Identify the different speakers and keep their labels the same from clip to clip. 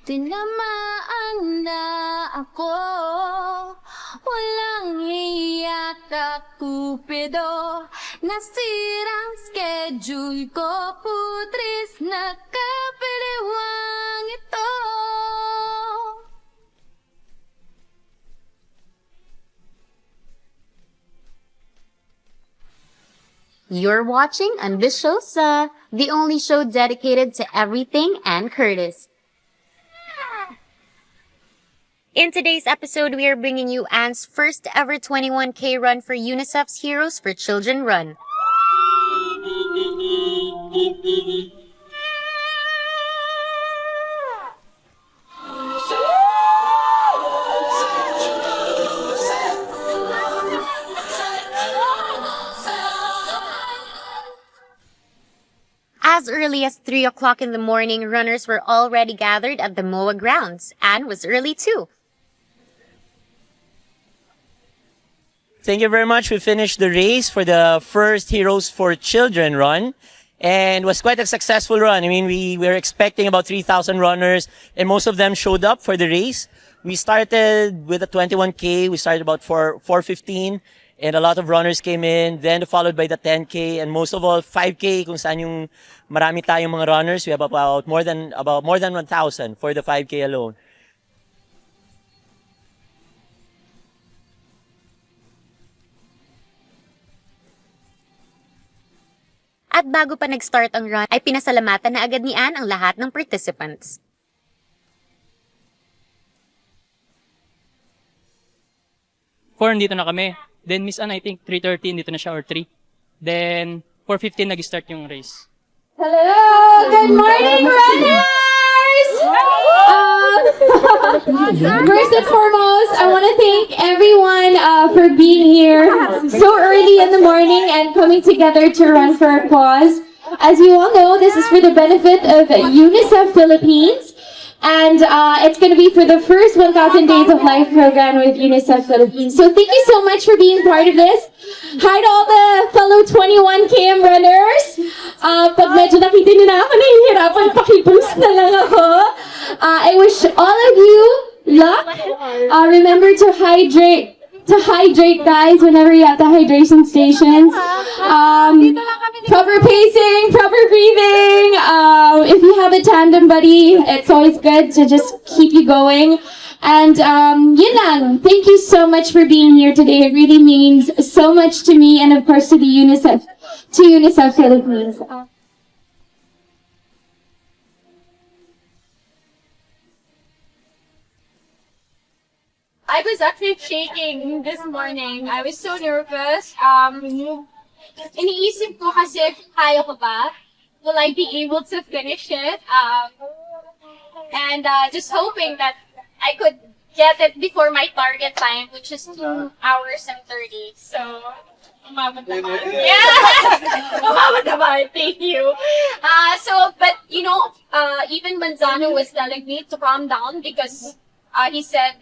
Speaker 1: Tinamaan na ako, walang iyak ka Cupido. Nasirang schedule ko, putris na kapiliwang ito.
Speaker 2: You're watching ANNEbishowsa, the only show dedicated to everything Ann Curtis. In today's episode, we are bringing you Ann's first ever 21K run for Unicef's Heroes for Children run. As early as 3 o'clock in the morning, runners were already gathered at the MOA grounds. Ann was early too.
Speaker 3: Thank you very much. We finished the race for the first Heroes for Children run, and was quite a successful run. I mean, we were expecting about 3,000 runners, and most of them showed up for the race. We started with a 21K. We started about 4:15, and a lot of runners came in. Then followed by the 10K, and most of all 5K. Kung saan yung marami tayong mga runners. We have about more than 1,000 for the 5K alone.
Speaker 2: At bago pa nag-start ang run, ay pinasalamatan na agad ni Ann ang lahat ng participants.
Speaker 4: Four, dito na kami. Then Miss Ann, I think 3:30, dito na siya or 3. Then 4:15 nag-start yung race.
Speaker 5: Hello! Good morning, runners! First and foremost, I want to thank everyone for being here so early in the morning and coming together to run for a cause. As you all know, this is for the benefit of Unicef Philippines. And it's going to be for the first 1,000 Days of Life program with Unicef Philippines. So thank you so much for being part of this. Hi to all the fellow 21KM runners. Pag medyo nakita niyo na ako, nahihirapan, pakiboost na lang ako. I wish all of you luck. Remember to hydrate. Guys, whenever you're at the hydration stations. Proper pacing, proper breathing. If you have a tandem buddy, it's always good to just keep you going. And yun lang. Thank you so much for being here today. It really means so much to me and of course to the Unicef Philippines.
Speaker 1: I was actually shaking this morning. I was so nervous. Iniisip ko kasi, kaya ko ba? Will I be able to finish it? And just hoping that I could get it before my target time, which is 2 hours and 30. So, umabot naman. Yes! Umabot naman. Thank you. But you know, even Manzano was telling me to calm down because he said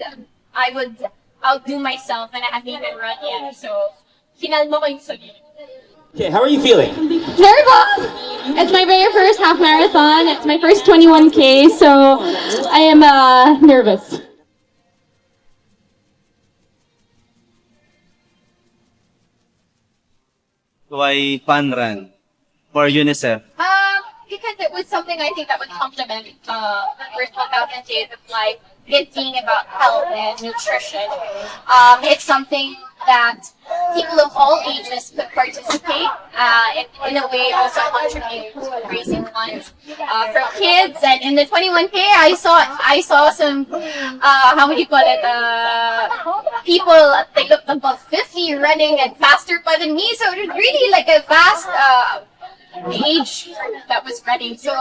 Speaker 1: I would outdo myself and I haven't even run yet. So, kinalma ko yung sarili.
Speaker 6: Okay, how are you feeling?
Speaker 5: Nervous! It's my very first half marathon. It's my first 21K, so I am nervous.
Speaker 6: Why fun run for UNICEF?
Speaker 1: Because it was something I think that would complement the first 1,000 days of life. It being about health and nutrition. It's something that people of all ages could participate in a way also contribute to raising funds for kids. And in the 21K, I saw some how would you call it, people, they looked above 50 running and faster than me, so it was really like a vast age that was running. So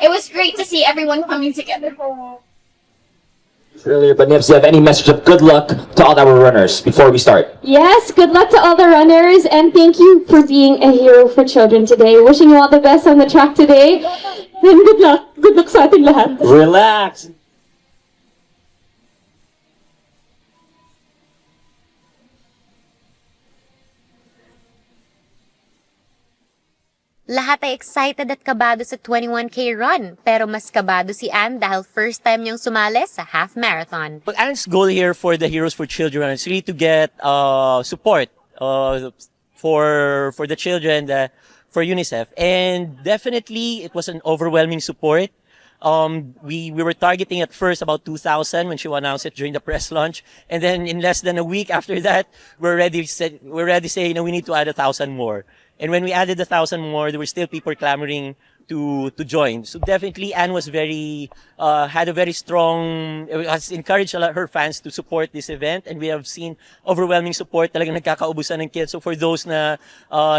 Speaker 1: it was great to see everyone coming together.
Speaker 6: Earlier, but Nibs, do you have any message of good luck to all our runners before we start?
Speaker 5: Yes, good luck to all the runners and thank you for being a hero for children today. Wishing you all the best on the track today. And good luck. Good luck sa ating lahat.
Speaker 6: Relax.
Speaker 2: Lahat ay excited at kabado sa 21K run, pero mas kabado si Anne dahil first time niyang sumali sa half marathon.
Speaker 3: Well, Anne's goal here for the Heroes for Children is really to get support for the children, for Unicef, and definitely it was an overwhelming support. We were targeting at first about 2,000 when she announced it during the press launch, and then in less than a week after that, we're already saying, we need to add 1,000 more. And when we added 1,000 more, there were still people clamoring to join. So definitely, Anne was had a very strong, has encouraged her fans to support this event, and we have seen overwhelming support. Talagang nagkakaubusan ng kids. So for those na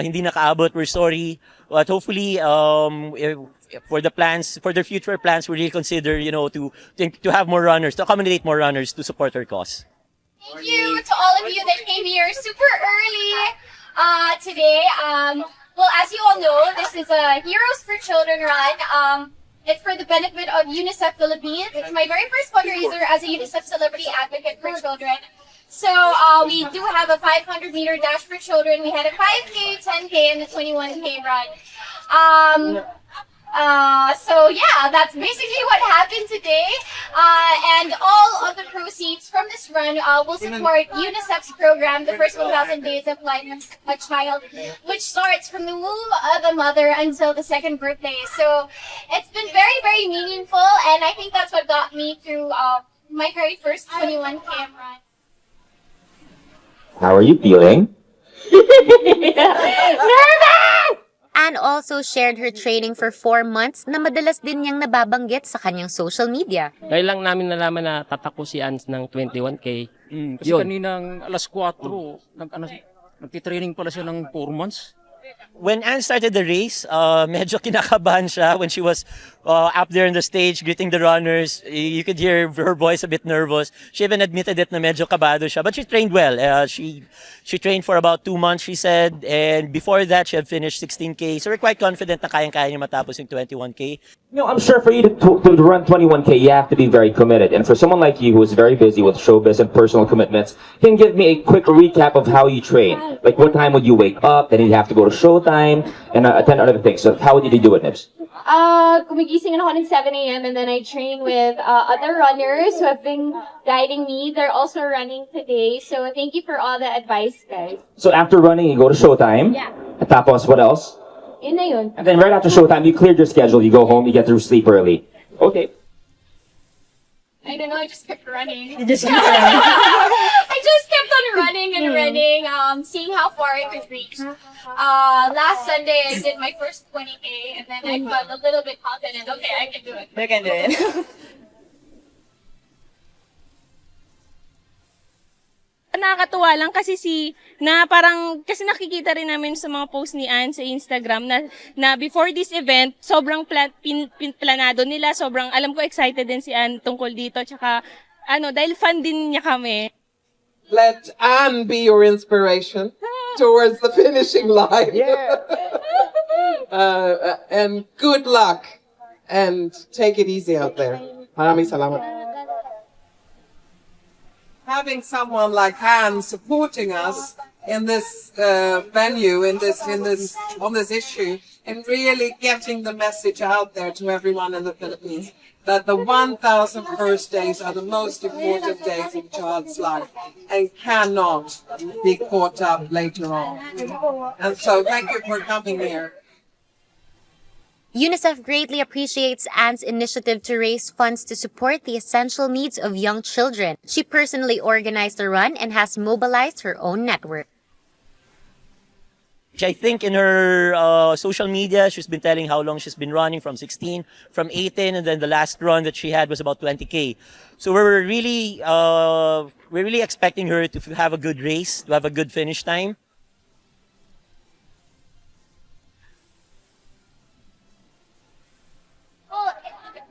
Speaker 3: hindi nakaabot, we're sorry. But hopefully, for their future plans, we really consider, to have more runners, to accommodate more runners to support her cause.
Speaker 1: Thank you to all of you that came here super early today. Well, as you all know, this is a Heroes for Children run. It's for the benefit of Unicef Philippines. It's my very first fundraiser as a Unicef celebrity advocate for children. So we do have a 500-meter dash for children. We had a 5K, 10K, and a 21K run. So yeah, that's basically what happened today. And all of the proceeds from this run will support UNICEF's program, the first 1,000 days of life of a child, which starts from the womb of the mother until the second birthday. So it's been very, very meaningful, and I think that's what got me through my very first 21K run.
Speaker 6: How are you feeling?
Speaker 2: Anne also shared her training for 4 months na madalas din niyang nababanggit sa kanyang social media.
Speaker 7: Dahil lang namin nalaman na tatako si Ann ng 21K.
Speaker 8: Kasi kaninang alas 4, nagtitraining pala siya ng 4 months.
Speaker 3: When Anne started the race, medyo kinakabahan siya when she was up there on the stage greeting the runners. You could hear her voice a bit nervous. She even admitted it na medyo kabado siya. But she trained well. She trained for about 2 months, she said. And before that, she had finished 16K. So we're quite confident na kayang-kaya niya matapos yung 21K.
Speaker 6: I'm sure for you to run 21K, you have to be very committed. And for someone like you who is very busy with showbiz and personal commitments, can you give me a quick recap of how you train? Like, what time would you wake up? Then you'd have to go to showtime and attend other things. So how did you do it, Nibs?
Speaker 5: Gumigising ako ng 7 a.m. and then I train with other runners who have been guiding me. They're also running today. So thank you for all the advice, guys.
Speaker 6: So after running, you go to showtime.
Speaker 5: Yeah.
Speaker 6: Tapos, what else?
Speaker 5: Yun na yun.
Speaker 6: And then right after showtime, you cleared your schedule. You go home, you get to sleep early. Okay.
Speaker 1: I don't know, I just kept running. I just kept on running and running, seeing how far I could reach. Last Sunday, I did my first 20K, and then I felt a little bit confident. Okay, I can do it.
Speaker 9: I can do it.
Speaker 10: Nakakatuwa lang kasi kasi nakikita rin namin sa mga post ni Anne sa Instagram na before this event, sobrang planado nila, sobrang alam ko excited din si Anne tungkol dito, tsaka dahil fan din niya kami.
Speaker 9: Let Anne be your inspiration towards the finishing line.
Speaker 10: Yeah.
Speaker 9: And good luck and take it easy out there. Maraming salamat. Having someone like Anne supporting us in this venue, on this issue, and really getting the message out there to everyone in the Philippines that the 1,000 first days are the most important days in a child's life and cannot be caught up later on. And so thank you for coming here.
Speaker 2: UNICEF greatly appreciates Anne's initiative to raise funds to support the essential needs of young children. She personally organized the run and has mobilized her own network.
Speaker 3: I think in her social media, she's been telling how long she's been running, from 16, from 18, and then the last run that she had was about 20K. So we're really expecting her to have a good race, to have a good finish time.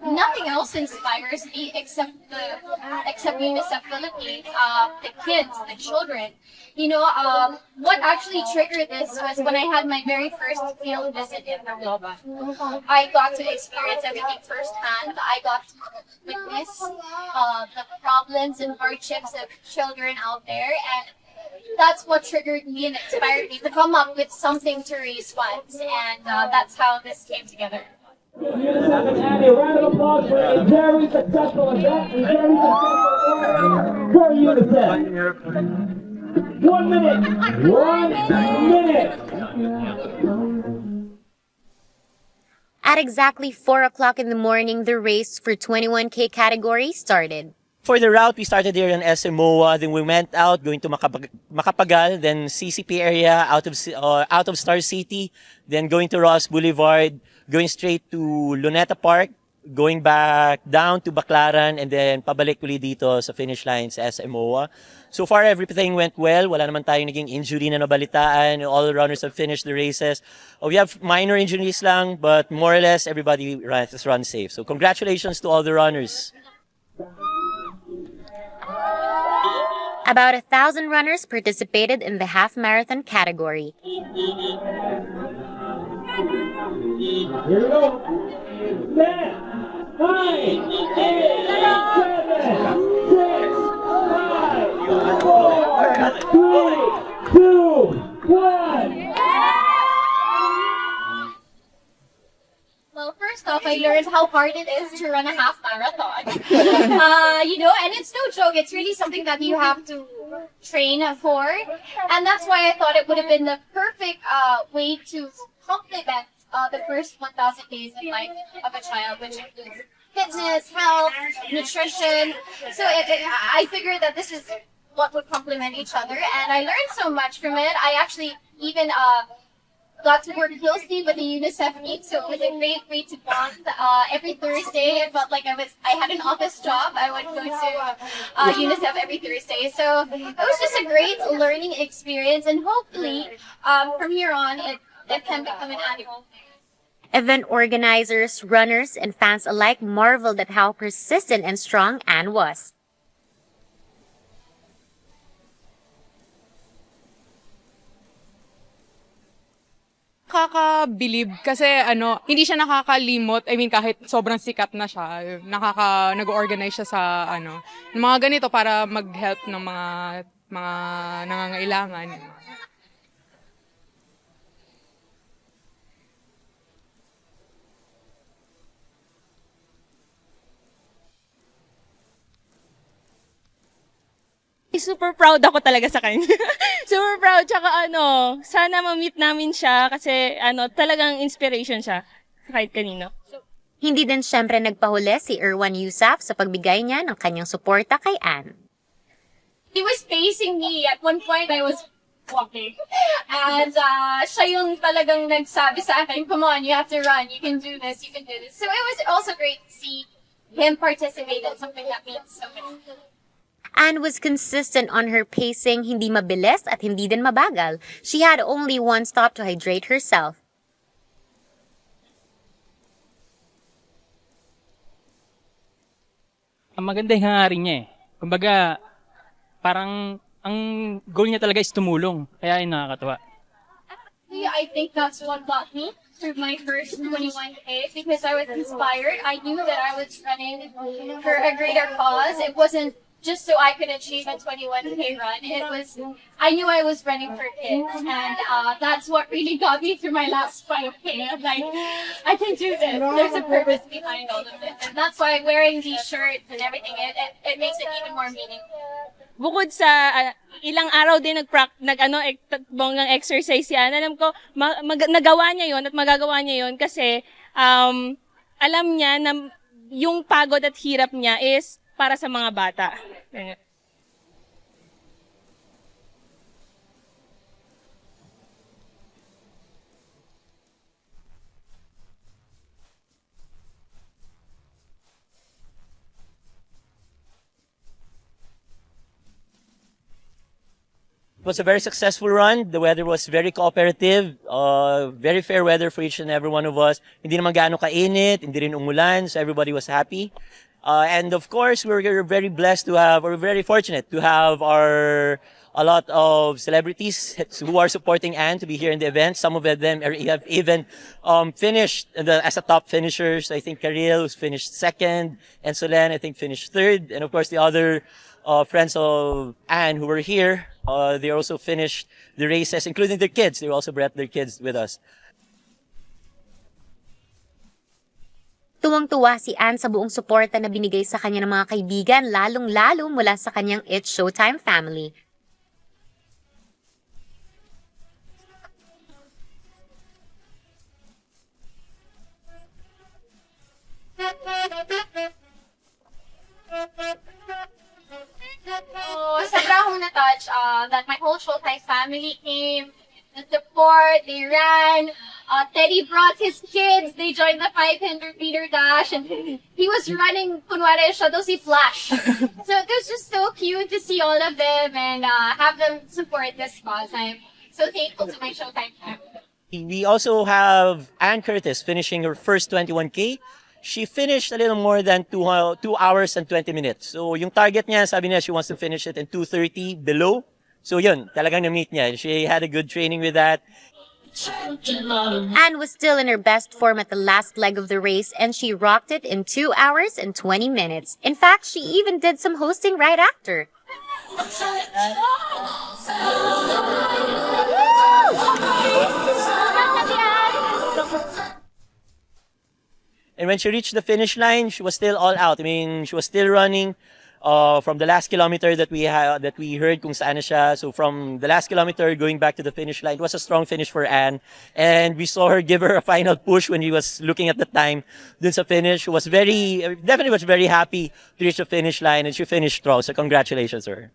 Speaker 1: Nothing else inspires me except UNICEF Philippines, the kids, the children. What actually triggered this was when I had my very first field visit in Viva. I got to experience everything firsthand. I got to witness the problems and hardships of children out there, and that's what triggered me and inspired me to come up with something to raise funds, and that's how this came together.
Speaker 6: Unicef and Annie, a round of applause for a very successful event and very successful for Unicef. 1 minute. 1 minute.
Speaker 2: At exactly 4 o'clock in the morning, the race for 21K category started.
Speaker 3: For the route, we started here in ANNEbishowsa, then we went out, going to Macapagal, then CCP area, out of Star City, then going to Ross Boulevard, going straight to Luneta Park, going back down to Baclaran, and then pabalik uli dito sa finish line sa ANNEbishowsa. So far, everything went well. Wala naman tayong naging injury na nabalitaan. All the runners have finished the races. We have minor injuries lang, but more or less, everybody has run safe. So congratulations to all the runners.
Speaker 2: About 1,000 runners participated in the half marathon category.
Speaker 6: Here we go. 10, 9, 8, 7, 6, 5, 4, 3, 2, 1.
Speaker 1: Well, first off, I learned how hard it is to run a half marathon. And it's no joke. It's really something that you have to train for. And that's why I thought it would have been the perfect way to complement the first 1,000 days in life of a child, which includes fitness, health, nutrition. So I figured that this is what would complement each other. And I learned so much from it. I actually even got to work closely with the Unicef team, so it was a great way to bond. Every Thursday, I felt like I had an office job. I would go to Unicef every Thursday, so it was just a great learning experience, and hopefully, from here on, it can become an annual thing.
Speaker 2: Event organizers, runners, and fans alike marveled at how persistent and strong Anne was.
Speaker 11: Nakakabilib kasi hindi siya nakakalimot. I mean, kahit sobrang sikat na siya, nag-organize siya sa ng mga ganito para mag-help ng mga nangangailangan.
Speaker 10: Super proud ako talaga sa kanya. Super proud. Tsaka sana ma-meet namin siya kasi talagang inspiration siya kahit kanino.
Speaker 2: Hindi din syempre nagpahuli si Erwan Yusaf sa pagbigay niya ng kanyang suporta kay Anne.
Speaker 1: He was pacing me. At one point, I was walking. And siya yung talagang nagsabi sa akin, come on, you have to run. You can do this. You can do this. So it was also great to see him participate in something that means so much.
Speaker 2: Anne was consistent on her pacing, hindi mabilis at hindi din mabagal. She had only one stop to hydrate herself.
Speaker 4: Ang maganda yung hangarin niya eh. Kumbaga, parang ang goal niya talaga is tumulong. Kaya yun nakakatuwa.
Speaker 1: I think that's what got me through my first 21K because I was inspired. I knew that I was running for a greater cause. It wasn't just so I could achieve a 21K run. I knew I was running for kids, and that's what really got me through my last 5K. I'm like, I can do this. There's a purpose behind all of this, and that's why wearing these shirts and everything, it makes it even more meaningful.
Speaker 10: Bukod sa ilang araw din bonggang exercise yan, alam ko nagawa niya yon at magagawa niya yon kasi alam niya na yung pagod at hirap niya is para sa mga bata.
Speaker 3: It was a very successful run. The weather was very cooperative, very fair weather for each and every one of us. Hindi naman gaano kainit, hindi rin umulan, so everybody was happy. And of course, we're very blessed to have, or very fortunate to have our a lot of celebrities who are supporting Anne to be here in the event. Some of them have even finished as a top finishers. I think Karil, who's finished second, and Solen, I think, finished third. And of course, the other friends of Anne who were here, they also finished the races, including their kids. They also brought their kids with us.
Speaker 2: Tuwang-tuwa si Anne sa buong suporta na binigay sa kanya ng mga kaibigan, lalong-lalo mula sa kanyang It's Showtime family.
Speaker 1: Oh, sobra akong na-touch that my whole Showtime family came, the support, they ran. Teddy brought his kids, they joined the 500-meter dash, and he was running, kunwari siya daw si Flash. So it was just so cute to see all of them and have them support this cause. I'm so thankful to my Showtime family.
Speaker 3: We also have Ann Curtis finishing her first 21K. She finished a little more than 2 hours and 20 minutes. So yung target niya, sabi niya, she wants to finish it in 2:30 below. So yun, talagang na-meet niya. She had a good training with that.
Speaker 2: Anne was still in her best form at the last leg of the race, and she rocked it in 2 hours and 20 minutes. In fact, she even did some hosting right after.
Speaker 3: And when she reached the finish line, she was still all out. I mean, she was still running from the last kilometer that we heard kung saan na siya. So from the last kilometer going back to the finish line, it was a strong finish for Anne. And we saw her give her a final push when he was looking at the time dun sa finish. She was definitely was very happy to reach the finish line, and she finished strong. So congratulations to her.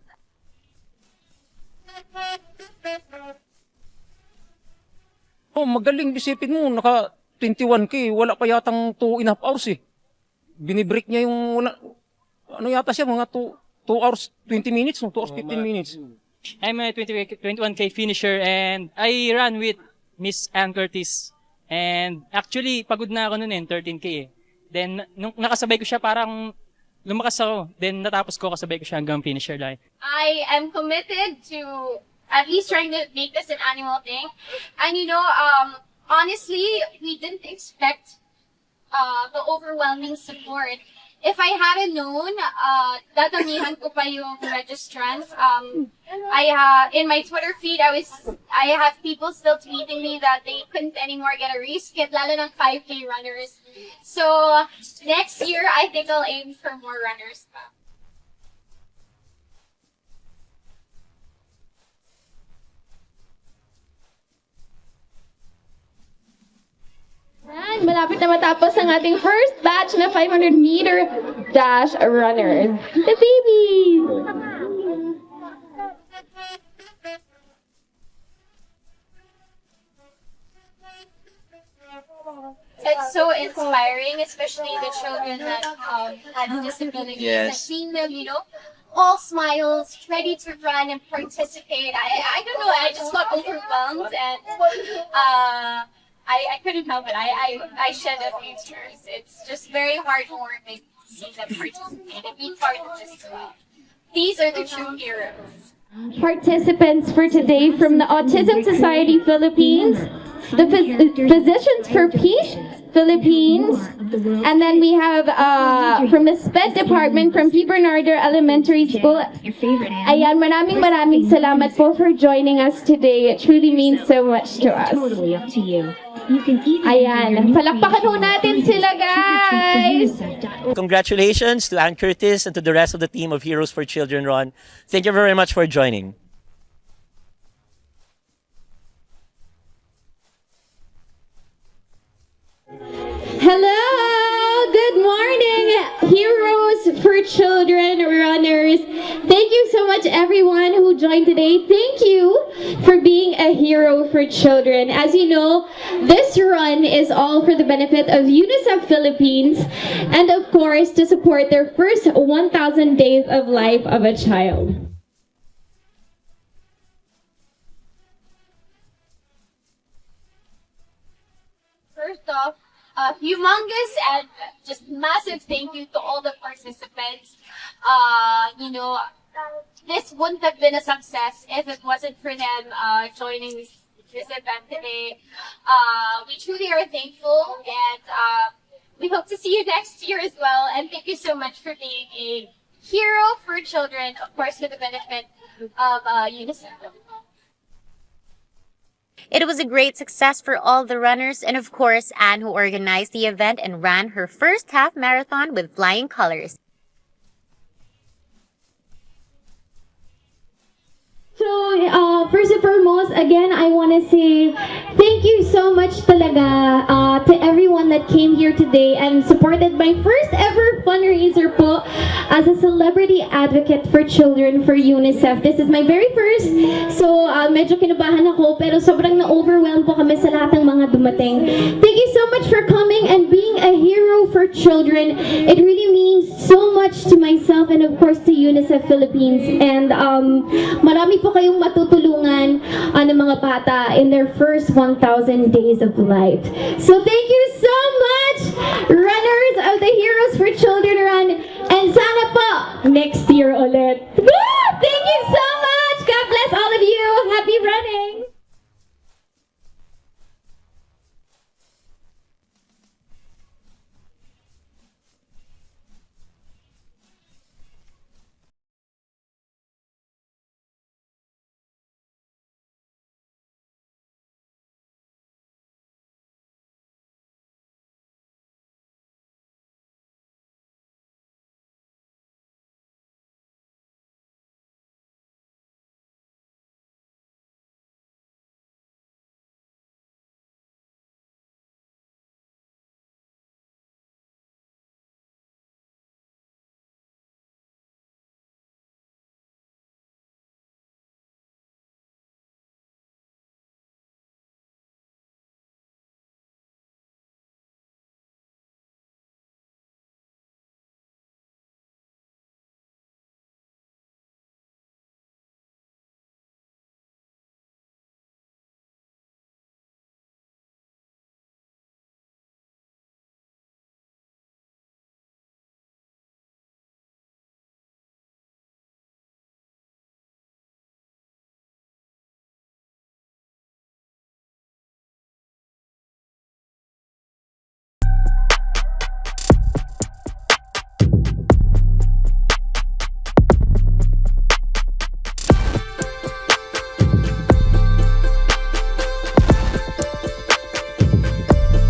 Speaker 8: Oh, magaling, isipin mo, naka 21K, wala pa yatang 2.5 hours eh. Binibreak niya yung, ano yata siya, mga 2 hours 20 minutes, 2 hours 15 minutes.
Speaker 4: I'm a 21K finisher and I ran with Miss Ann Curtis. And actually, pagod na ako noon 13K eh. Then, nung nakasabay ko siya, parang lumakas ako. Then, natapos ko, kasabay ko siya hanggang finisher line.
Speaker 1: I am committed to at least trying to make this an annual thing. And honestly, we didn't expect the overwhelming support. If I hadn't known, dadamihan ko pa yung registrants. In my Twitter feed, I have people still tweeting me that they couldn't anymore get a race kit, lalo ng 5K runners. So next year, I think I'll aim for more runners pa.
Speaker 5: And malapit na matapos ang ating first batch na 500-meter dash runners. The babies!
Speaker 1: It's so inspiring, especially the children that have disabilities.
Speaker 3: Yes.
Speaker 1: And seeing them, all smiles, ready to run and participate. I don't know, I just got overwhelmed and I couldn't help it. I shed a few tears. It's just very heartwarming to see them participate and be part of this club. These are the true heroes.
Speaker 5: Participants for today from the Autism Society Philippines, the Physicians for Peace Philippines, and then we have from the SPED department from P. Bernardo Elementary School. Ayan, maraming salamat po for joining us today. It truly means so much to us.
Speaker 12: Totally up to you. You can even
Speaker 5: Ayan, palakpakan ho natin sila, guys!
Speaker 3: Congratulations to Ann Curtis and to the rest of the team of Heroes for Children Run. Thank you very much for joining.
Speaker 5: Hello! Good morning, Heroes for Children runners. Thank you so much, everyone who joined today. Thank you for being a hero for children. As you know, this run is all for the benefit of Unicef Philippines and, of course, to support their first 1,000 days of life of a child.
Speaker 1: First off, a humongous and just massive thank you to all the participants. this wouldn't have been a success if it wasn't for them joining this event today. We truly are thankful, and we hope to see you next year as well. And thank you so much for being a hero for children, of course, for the benefit of Unicef.
Speaker 2: It was a great success for all the runners and of course Anne, who organized the event and ran her first half marathon with flying colors.
Speaker 5: So, first and foremost, again, I want to say thank you so much talaga to everyone that came here today and supported my first ever fundraiser po as a celebrity advocate for children for UNICEF. This is my very first, so medyo kinabahan ako, pero sobrang na-overwhelm po kami sa lahat ng mga dumating. Thank you so much for coming and being a hero for children. It really means so much to myself and of course to UNICEF Philippines. And marami po kayong matutulungan ng mga bata in their first 1,000 days of life. So thank you so much, runners of the Heroes for Children Run, and sana po next year ulit.